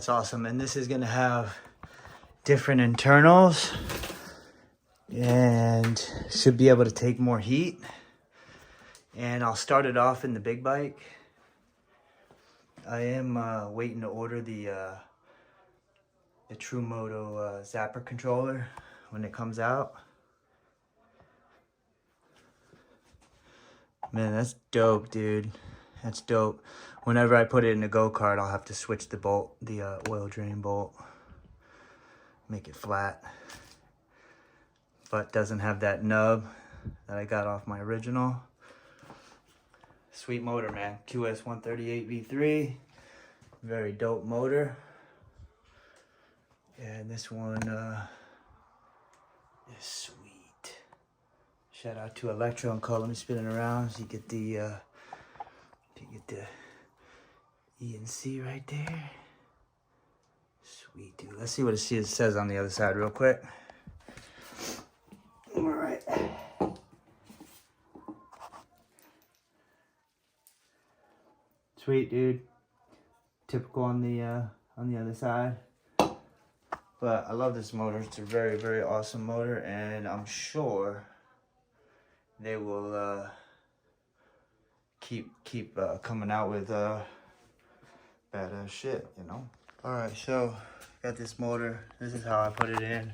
That's awesome. And this is gonna have different internals and should be able to take more heat. And I'll start it off in the big bike. I am waiting to order the TrueMoto zapper controller when it comes out. Man, that's dope, dude. That's dope. Whenever I put it in a go-kart, I'll have to switch the bolt, the oil drain bolt. Make it flat. But doesn't have that nub that I got off my original. Sweet motor, man. QS138 V.3. Very dope motor. And this one is sweet. Shout out to Electro and Let me spin it around so you get the E&C right there. Sweet, dude. Let's see what it says on the other side real quick. All right. Sweet, dude. Typical on the other side. But I love this motor. It's a very, very awesome motor, and I'm sure they will keep coming out with badass shit, you know. All right, so got this motor. This is how I put it in.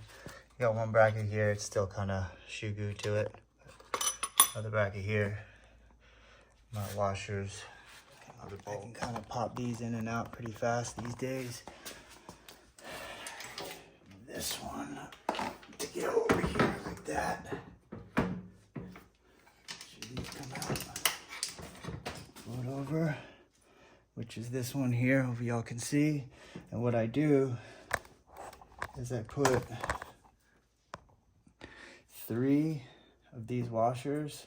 Got one bracket here. It's still kind of shoe goo to it. Other bracket here. My washers. I can kind of pop these in and out pretty fast these days. This one to get over here like that. Should these come out? Float over, which is this one here. Hope y'all can see. And what I do is I put 3 of these washers.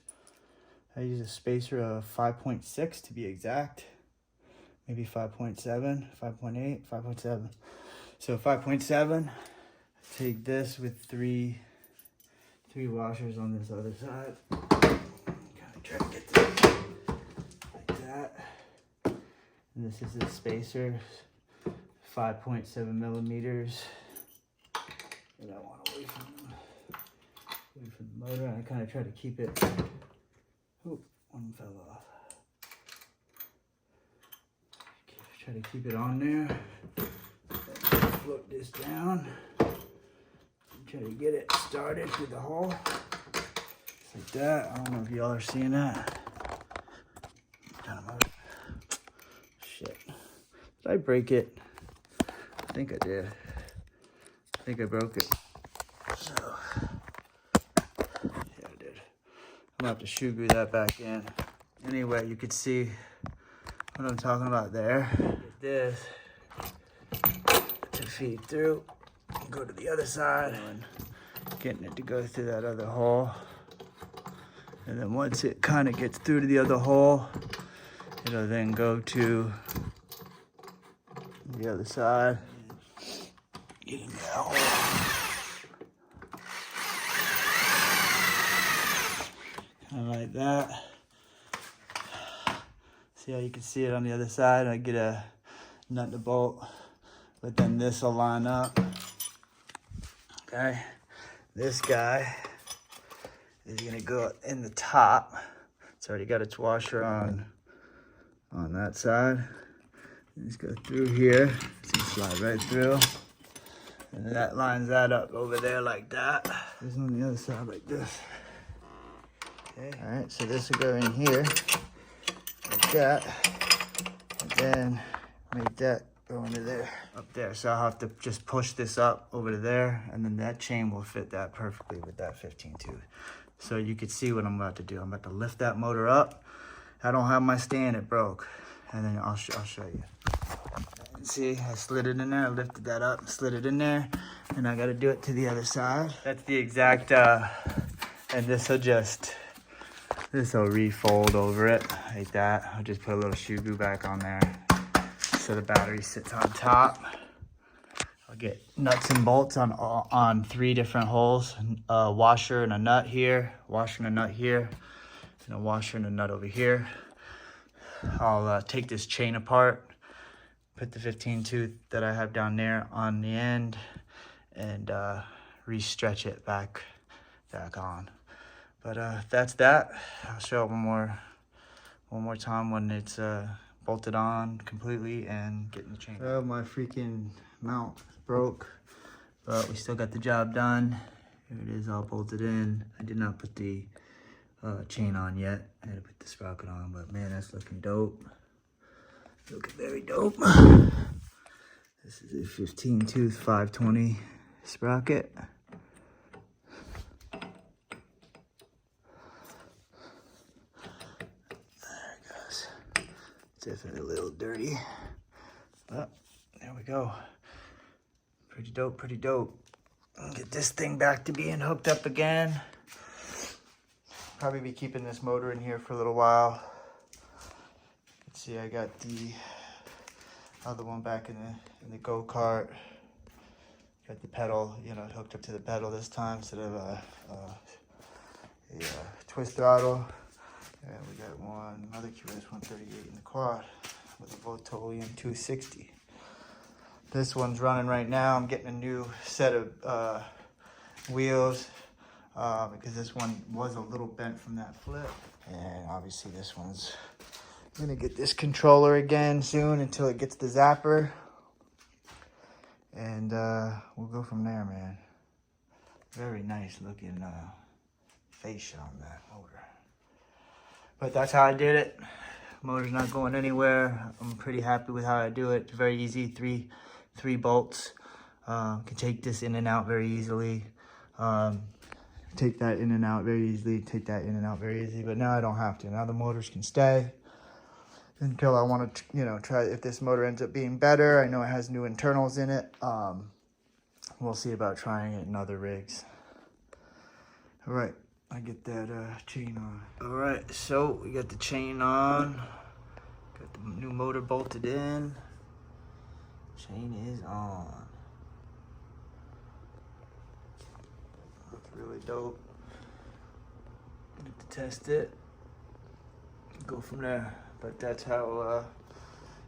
I use a spacer of 5.6 to be exact. Maybe 5.7, 5.8, 5.7. So 5.7. Take this with 3 washers on this other side. Kind of try to get this like that. And this is the spacer, 5.7 millimeters. And I want away from the motor. And I kind of try to keep it. Oh, one fell off. Try to keep it on there. Float this down. Try to get it started through the hole. Just like that. I don't know if y'all are seeing that. Shit. Did I break it? I think I did. I think I broke it. So, yeah, I did. I'm gonna have to shoe glue that back in. Anyway, you could see what I'm talking about there. Get this to feed through. Go to the other side and getting it to go through that other hole. And then once it kind of gets through to the other hole, it'll then go to the other side. Get in that hole. Kind of like that. See how you can see it on the other side? I get a nut to bolt, but then this will line up. Okay, this guy is gonna go in the top. It's already got its washer on that side. Just go through here. It's gonna slide right through. And that lines that up over there like that. This on the other side like this. Okay, all right, so this will go in here like that. And then make that go into there, up there. So I'll have to just push this up over to there, and then that chain will fit that perfectly with that 15 tooth. So you can see what I'm about to do. I'm about to lift that motor up. I don't have my stand, it broke. And then I'll show you. And see, I slid it in there, I lifted that up, slid it in there, and I gotta do it to the other side. That's the exact, and this will refold over it like that. I'll just put a little shoe glue back on there. So the battery sits on top. I'll get nuts and bolts on 3 different holes. A washer and a nut here, washer and a nut here, and a washer and a nut over here. I'll take this chain apart, put the 15 tooth that I have down there on the end and re-stretch it back on. But that's that. I'll show it one more time when it's bolted on completely and getting the chain. So my freaking mount broke, but we still got the job done. Here it is, all bolted in. I did not put the chain on yet. I had to put the sprocket on, but man, that's looking dope. Looking very dope. This is a 15 tooth 520 sprocket. There it goes. It's definitely a little dirty, but there we go. Pretty dope, pretty dope. I'll get this thing back to being hooked up again. Probably be keeping this motor in here for a little while. Let's see, I got the other one back in the go-kart. Got the pedal, you know, hooked up to the pedal this time instead of a twist throttle. And we got another QS138 in the quad with a Votol E&C. This one's running right now. I'm getting a new set of wheels because this one was a little bent from that flip. And obviously this one's gonna get this controller again soon until it gets the zapper. And we'll go from there, man. Very nice looking fascia on that motor. But that's how I did it. Motor's not going anywhere. I'm pretty happy with how I do it. It's very easy, three bolts. Can take this in and out very easily. Take that in and out very easily. Take that in and out very easily. But now I don't have to. Now the motors can stay until I want to, you know, try if this motor ends up being better. I know it has new internals in it. We'll see about trying it in other rigs. All right, I get that chain on. All right, so we got the chain on. Got the new motor bolted in. Chain is on. Looks really dope. Get to test it. Go from there. But that's how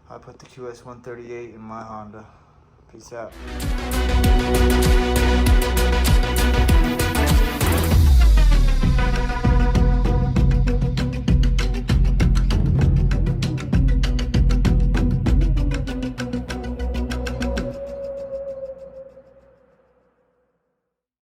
I put the QS138 in my Honda. Peace out.